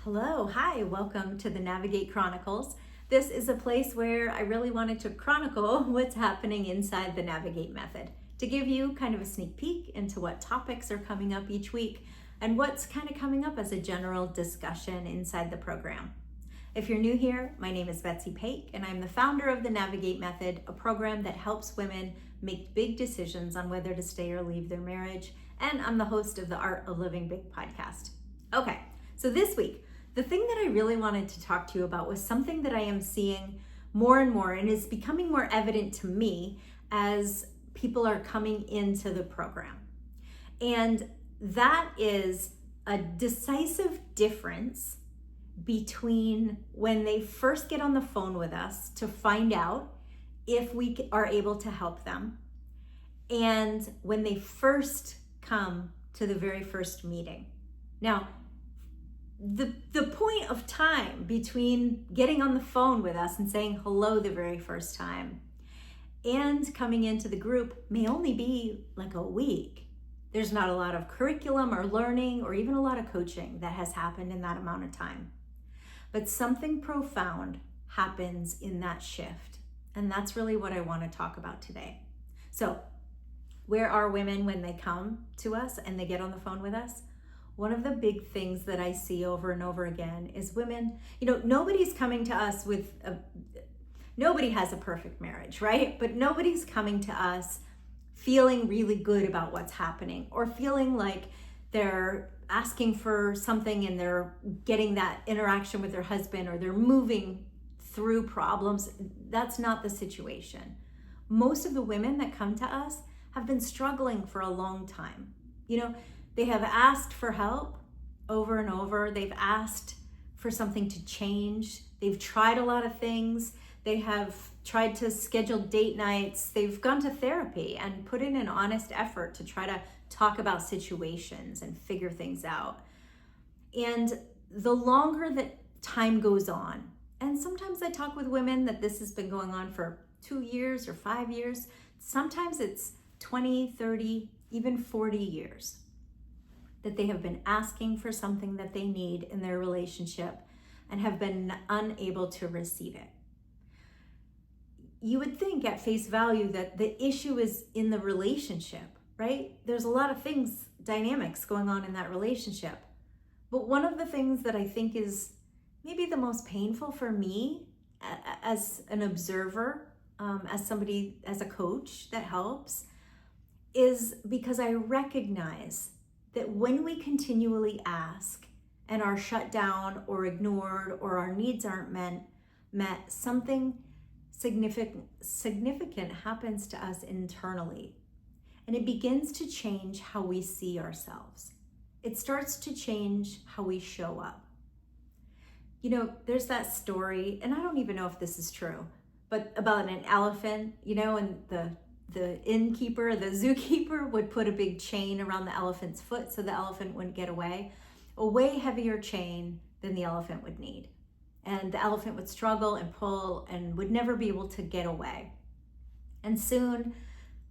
Hello, hi, welcome to the Navigate Chronicles. This is a place where I really wanted to chronicle what's happening inside the Navigate method to give you kind of a sneak peek into what topics are coming up each week and what's kind of coming up as a general discussion inside the program. If you're new here, my name is Betsy Paik and I'm the founder of the Navigate Method, a program that helps women make big decisions on whether to stay or leave their marriage, and I'm the host of the Art of Living Big podcast. Okay, so this week, the thing that I really wanted to talk to you about was something that I am seeing more and more and is becoming more evident to me as people are coming into the program. And that is a decisive difference between when they first get on the phone with us to find out if we are able to help them and when they first come to the very first meeting. Now, the point of time between getting on the phone with us and saying hello the very first time and coming into the group may only be like a week. There's not a lot of curriculum or learning or even a lot of coaching that has happened in that amount of time. But something profound happens in that shift. And that's really what I want to talk about today. So, where are women when they come to us and they get on the phone with us? One of the big things that I see over and over again is women, nobody's coming to us nobody has a perfect marriage, right? But nobody's coming to us feeling really good about what's happening or feeling like they're asking for something and they're getting that interaction with their husband or they're moving through problems. That's not the situation. Most of the women that come to us have been struggling for a long time. They have asked for help over and over. They've asked for something to change. They've tried a lot of things. They have tried to schedule date nights. They've gone to therapy and put in an honest effort to try to talk about situations and figure things out. And the longer that time goes on, and sometimes I talk with women that this has been going on for 2 years or 5 years. Sometimes it's 20, 30, even 40 years that they have been asking for something that they need in their relationship and have been unable to receive it. You would think at face value that the issue is in the relationship, right? There's a lot of dynamics going on in that relationship. But one of the things that I think is maybe the most painful for me as an observer, as a coach that helps, is because I recognize that when we continually ask and are shut down or ignored or our needs aren't met, something significant happens to us internally. And it begins to change how we see ourselves. It starts to change how we show up. There's that story, and I don't even know if this is true, but about an elephant, and the innkeeper, the zookeeper would put a big chain around the elephant's foot so the elephant wouldn't get away. A way heavier chain than the elephant would need. And the elephant would struggle and pull and would never be able to get away. And soon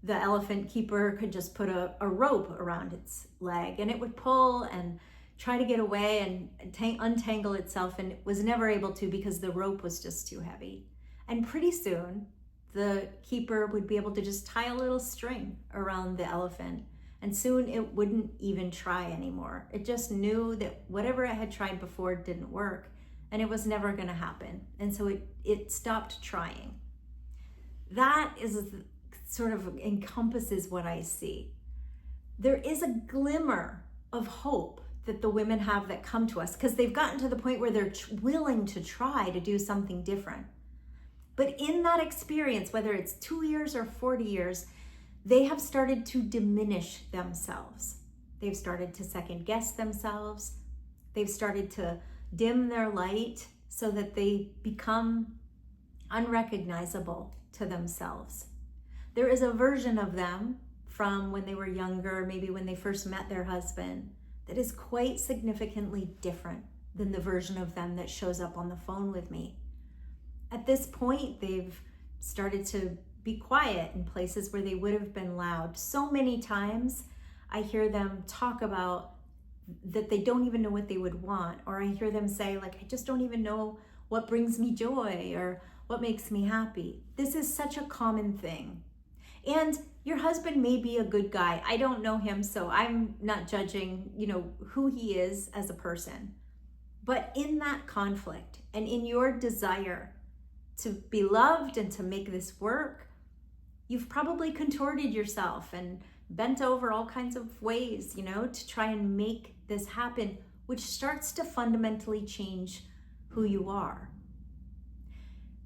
the elephant keeper could just put a rope around its leg and it would pull and try to get away and untangle itself, and it was never able to because the rope was just too heavy. And pretty soon, the keeper would be able to just tie a little string around the elephant, and soon it wouldn't even try anymore. It just knew that whatever it had tried before didn't work, and it was never going to happen. And so it stopped trying. That is sort of encompasses what I see. There is a glimmer of hope that the women have that come to us because they've gotten to the point where they're willing to try to do something different. But in that experience, whether it's 2 years or 40 years, they have started to diminish themselves. They've started to second guess themselves. They've started to dim their light so that they become unrecognizable to themselves. There is a version of them from when they were younger, maybe when they first met their husband, that is quite significantly different than the version of them that shows up on the phone with me. At this point, they've started to be quiet in places where they would have been loud. So many times I hear them talk about that they don't even know what they would want. Or I hear them say, like, I just don't even know what brings me joy or what makes me happy. This is such a common thing. And your husband may be a good guy. I don't know him, so I'm not judging, who he is as a person. But in that conflict and in your desire to be loved and to make this work, you've probably contorted yourself and bent over all kinds of ways, to try and make this happen, which starts to fundamentally change who you are.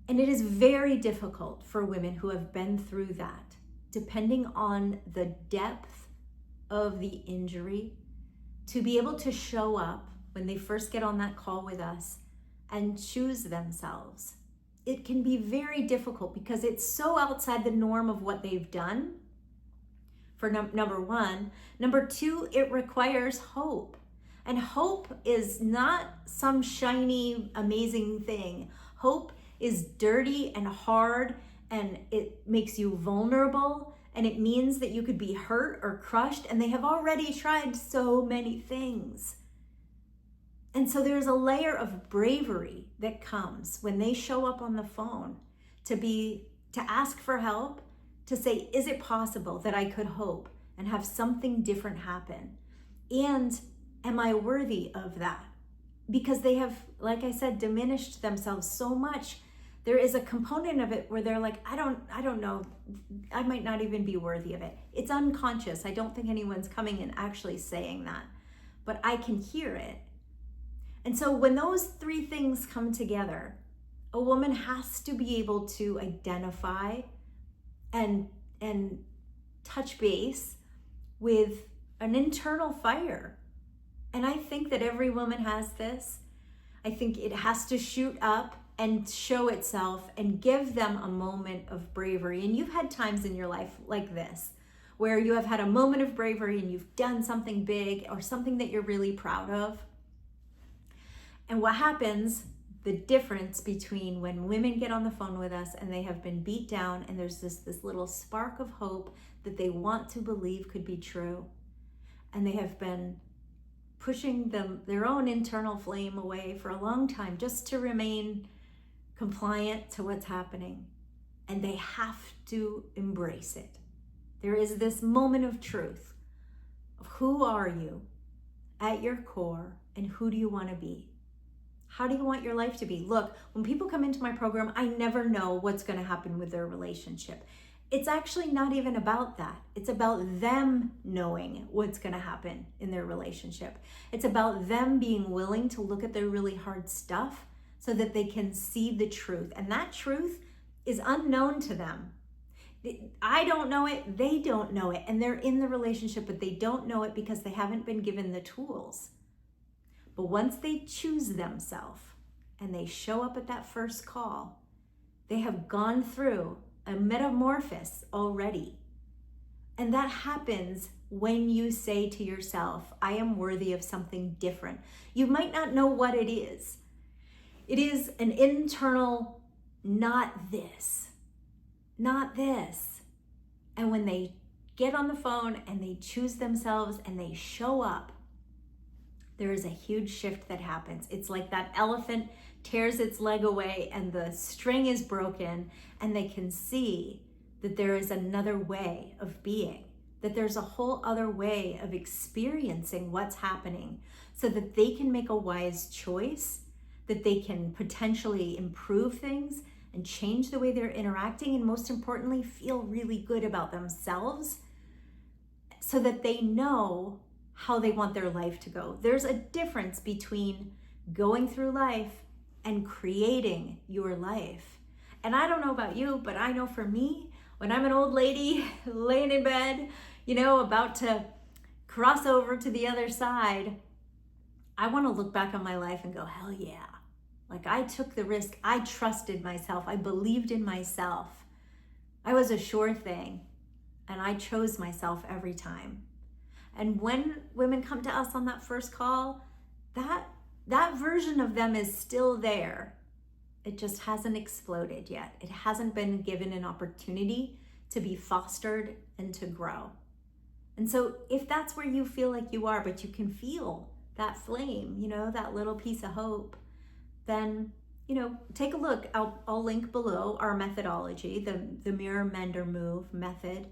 And it is very difficult for women who have been through that, depending on the depth of the injury, to be able to show up when they first get on that call with us and choose themselves. It can be very difficult because it's so outside the norm of what they've done, for number one. Number two, it requires hope. And hope is not some shiny, amazing thing. Hope is dirty and hard, and it makes you vulnerable, and it means that you could be hurt or crushed, and they have already tried so many things. And so there's a layer of bravery that comes when they show up on the phone to ask for help, to say, is it possible that I could hope and have something different happen? And am I worthy of that? Because they have, like I said, diminished themselves so much. There is a component of it where they're like, I don't know, I might not even be worthy of it. It's unconscious. I don't think anyone's coming and actually saying that, but I can hear it. And so when those three things come together, a woman has to be able to identify and touch base with an internal fire. And I think that every woman has this. I think it has to shoot up and show itself and give them a moment of bravery. And you've had times in your life like this, where you have had a moment of bravery and you've done something big or something that you're really proud of. And what happens, the difference between when women get on the phone with us and they have been beat down and there's this little spark of hope that they want to believe could be true, and they have been pushing their own internal flame away for a long time just to remain compliant to what's happening, and they have to embrace it. There is this moment of truth of who are you at your core and who do you want to be? How do you want your life to be? Look, when people come into my program, I never know what's going to happen with their relationship. It's actually not even about that. It's about them knowing what's going to happen in their relationship. It's about them being willing to look at their really hard stuff so that they can see the truth. And that truth is unknown to them. I don't know it, they don't know it, and they're in the relationship, but they don't know it because they haven't been given the tools. But once they choose themselves and they show up at that first call, they have gone through a metamorphosis already. And that happens when you say to yourself, I am worthy of something different. You might not know what it is. It is an internal, not this, not this. And when they get on the phone and they choose themselves and they show up, there is a huge shift that happens. It's like that elephant tears its leg away and the string is broken, and they can see that there is another way of being, that there's a whole other way of experiencing what's happening so that they can make a wise choice, that they can potentially improve things and change the way they're interacting, and most importantly, feel really good about themselves so that they know how they want their life to go. There's a difference between going through life and creating your life. And I don't know about you, but I know for me, when I'm an old lady laying in bed, about to cross over to the other side, I want to look back on my life and go, hell yeah. Like, I took the risk. I trusted myself. I believed in myself. I was a sure thing, and I chose myself every time. And when women come to us on that first call, that version of them is still there. It just hasn't exploded yet. It hasn't been given an opportunity to be fostered and to grow. And so if that's where you feel like you are, but you can feel that flame, that little piece of hope, then, take a look. I'll link below our methodology, the Mirror Mender Move method.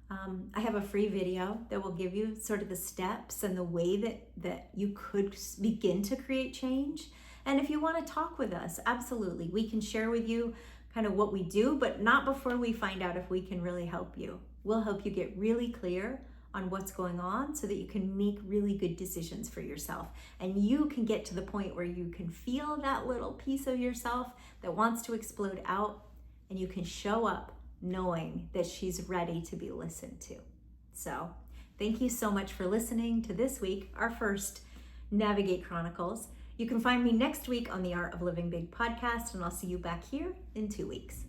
I have a free video that will give you sort of the steps and the way that you could begin to create change. And if you want to talk with us, absolutely, we can share with you kind of what we do, but not before we find out if we can really help you. We'll help you get really clear on what's going on so that you can make really good decisions for yourself. And you can get to the point where you can feel that little piece of yourself that wants to explode out, and you can show up knowing that she's ready to be listened to. So thank you so much for listening to this week, our first Navigate Chronicles. You can find me next week on the Art of Living Big podcast, and I'll see you back here in 2 weeks.